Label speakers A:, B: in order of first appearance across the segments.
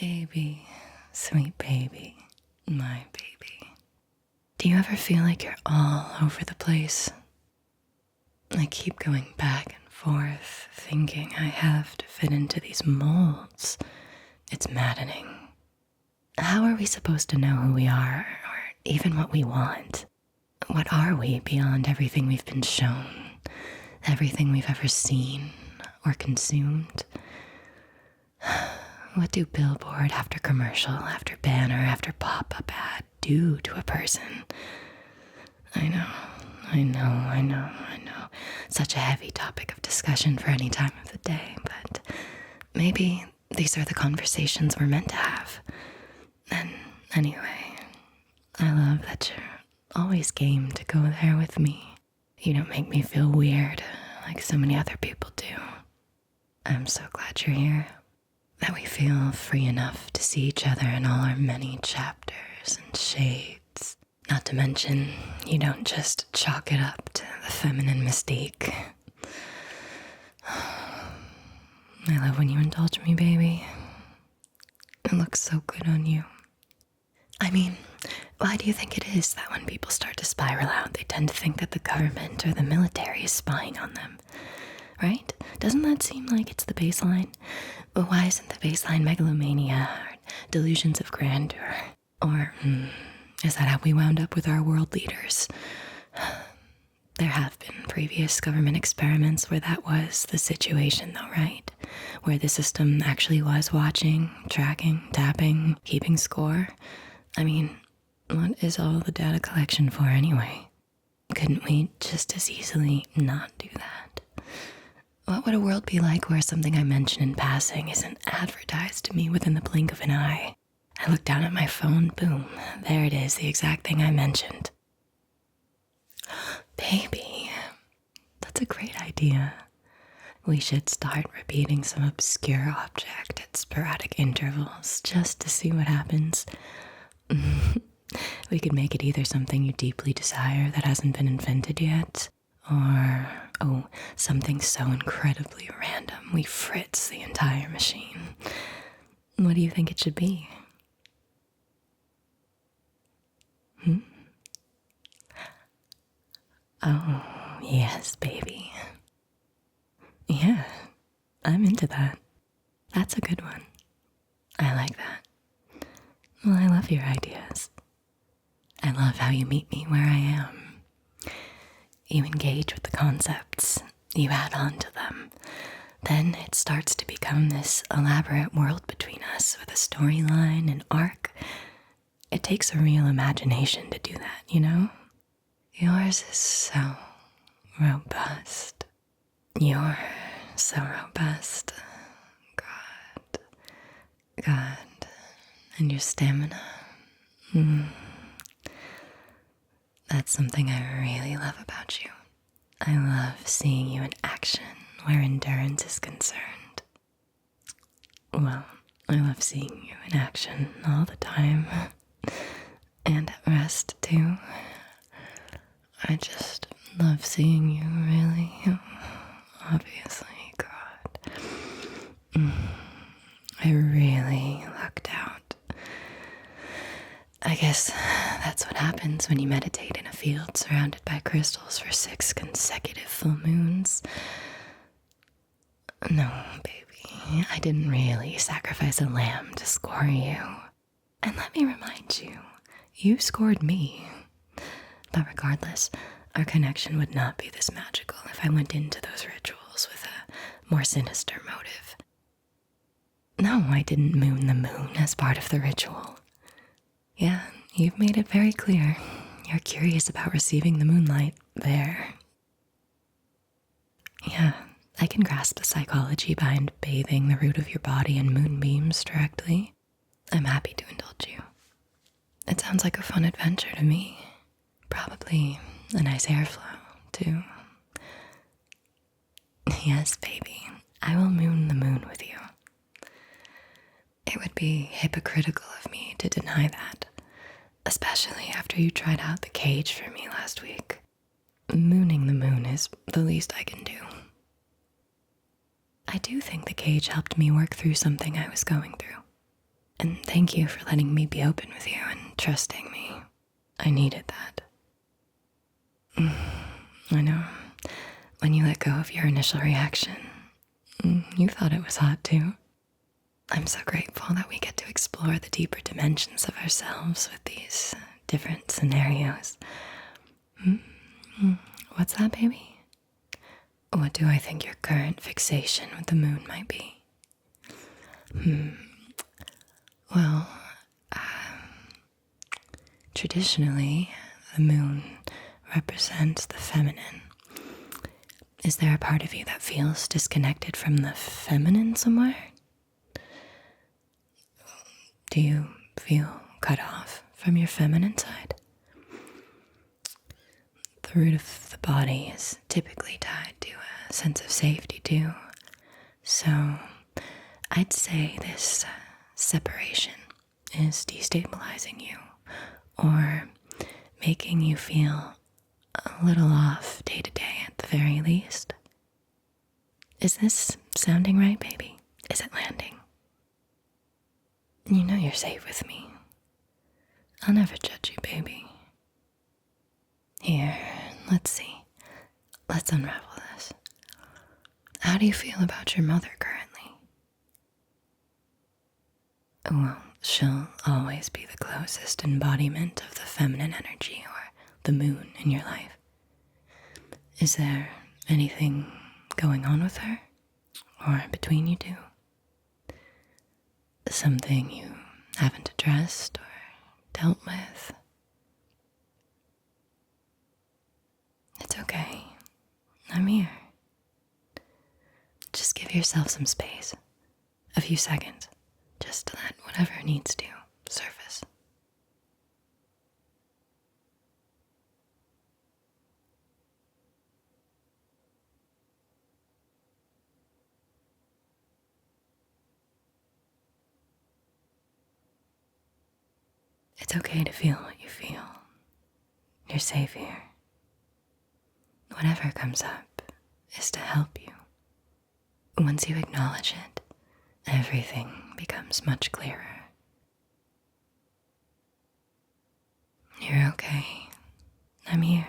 A: Baby, sweet baby, my baby. Do you ever feel like you're all over the place? I keep going back and forth, thinking I have to fit into these molds. It's maddening. How are we supposed to know who we are, or even what we want? What are we beyond everything we've been shown, everything we've ever seen or consumed? What do billboard after commercial, after banner, after pop-up ad do to a person? I know. Such a heavy topic of discussion for any time of the day, but maybe these are the conversations we're meant to have. And anyway, I love that you're always game to go there with me. You don't make me feel weird like so many other people do. I'm so glad you're here, that we feel free enough to see each other in all our many chapters and shades. Not to mention, you don't just chalk it up to the feminine mystique. I love when you indulge me, baby. It looks so good on you. I mean, why do you think it is that when people start to spiral out, they tend to think that the government or the military is spying on them? Right? Doesn't that seem like it's the baseline? But why isn't the baseline megalomania or delusions of grandeur? Or is that how we wound up with our world leaders? There have been previous government experiments where that was the situation though, right? Where the system actually was watching, tracking, tapping, keeping score. I mean, what is all the data collection for anyway? Couldn't we just as easily not do that? What would a world be like where something I mention in passing isn't advertised to me within the blink of an eye? I look down at my phone, boom, there it is, the exact thing I mentioned. Baby, that's a great idea. We should start repeating some obscure object at sporadic intervals just to see what happens. We could make it either something you deeply desire that hasn't been invented yet, or, something so incredibly random we fritz the entire machine. What do you think it should be? Oh, yes, baby. Yeah, I'm into that. That's a good one. I like that. Well, I love your ideas. I love how you meet me where I am. You engage with the concepts, you add on to them. Then it starts to become this elaborate world between us with a storyline and arc. It takes a real imagination to do that, you know? Yours is so robust. You're so robust. God. And your stamina. That's something I really love about you. I love seeing you in action where endurance is concerned. Well, I love seeing you in action all the time. And at rest, too. I just love seeing you, really. Obviously, God. I really lucked out. I guess that's what happens when you meditate in a field surrounded by crystals for 6 consecutive full moons. No, baby, I didn't really sacrifice a lamb to score you. And let me remind you, you scored me. But regardless, our connection would not be this magical if I went into those rituals with a more sinister motive. No, I didn't moon the moon as part of the ritual. Yeah, you've made it very clear. You're curious about receiving the moonlight there. Yeah, I can grasp the psychology behind bathing the root of your body in moonbeams directly. I'm happy to indulge you. It sounds like a fun adventure to me. Probably a nice airflow, too. Yes, baby, I will moon the moon with you. It would be hypocritical of me to deny that, especially after you tried out the cage for me last week. Mooning the moon is the least I can do. I do think the cage helped me work through something I was going through. And thank you for letting me be open with you and trusting me. I needed that. I know. When you let go of your initial reaction, you thought it was hot too. I'm so grateful that we get to explore the deeper dimensions of ourselves with these different scenarios. What's that, baby? What do I think your current fixation with the moon might be? Well, traditionally, the moon represents the feminine. Is there a part of you that feels disconnected from the feminine somewhere? Do you feel cut off from your feminine side? The root of the body is typically tied to a sense of safety too. So I'd say this separation is destabilizing you or making you feel a little off day to day at the very least. Is this sounding right, baby? Is it landing? You know you're safe with me. I'll never judge you, baby. Here, let's see. Let's unravel this. How do you feel about your mother currently? Well, she'll always be the closest embodiment of the feminine energy or the moon in your life. Is there anything going on with her? Or between you two? Something you haven't addressed or dealt with? It's okay. I'm here. Just give yourself some space. A few seconds. Just to let whatever needs to surface. It's okay to feel what you feel. You're safe here. Whatever comes up is to help you. Once you acknowledge it, everything becomes much clearer. You're okay. I'm here.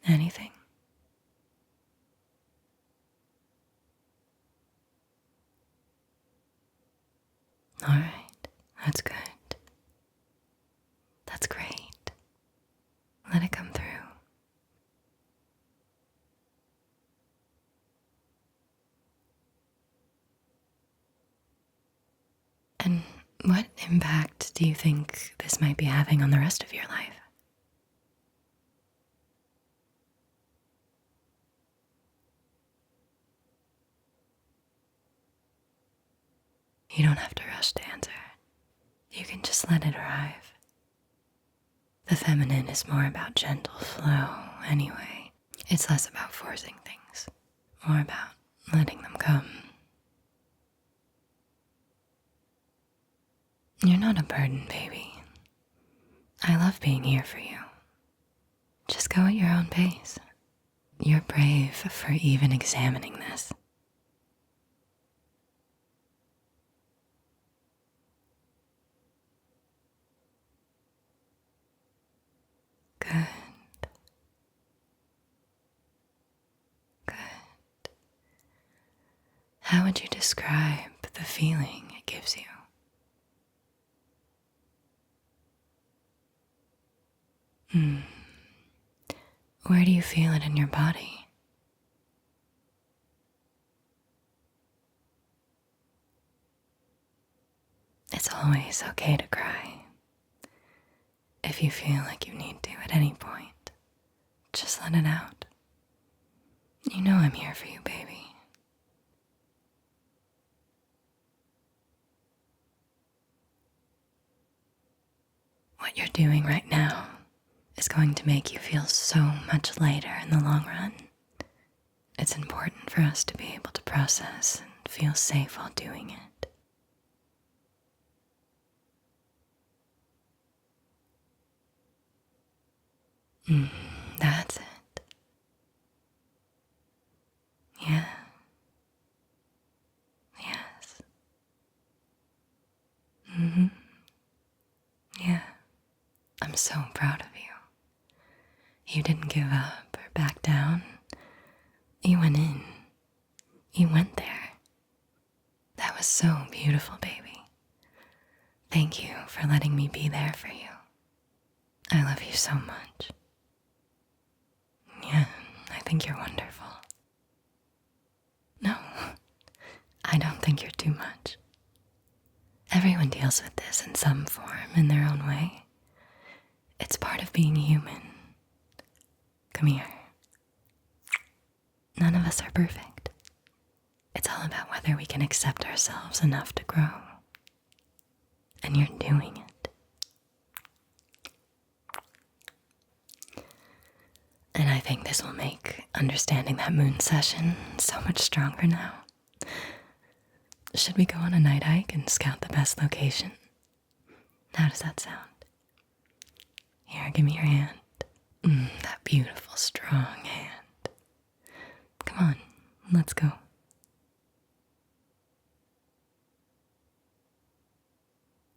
A: Anything? All right, that's good. That's great. Let it come through. And what impact do you think this might be having on the rest of your life? You don't have to rush to answer. You can just let it arrive. The feminine is more about gentle flow anyway. It's less about forcing things, more about letting them come. You're not a burden, baby. I love being here for you. Just go at your own pace. You're brave for even examining this. Good. Good. How would you describe the feeling it gives you? Where do you feel it in your body? It's always okay to cry. If you feel like you need to at any point, just let it out. You know I'm here for you, baby. What you're doing right now is going to make you feel so much lighter in the long run. It's important for us to be able to process and feel safe while doing it. That's it. so proud of you. You didn't give up or back down. You went in. You went there. That was so beautiful, baby. Thank you for letting me be there for you. I love you so much. Yeah, I think you're wonderful. No, I don't think you're too much. Everyone deals with this in some form, in their own way. It's part of being human. Come here. None of us are perfect. It's all about whether we can accept ourselves enough to grow. And you're doing it. And I think this will make understanding that moon session so much stronger now. Should we go on a night hike and scout the best location? How does that sound? Here, give me your hand. That beautiful, strong hand. Come on, let's go.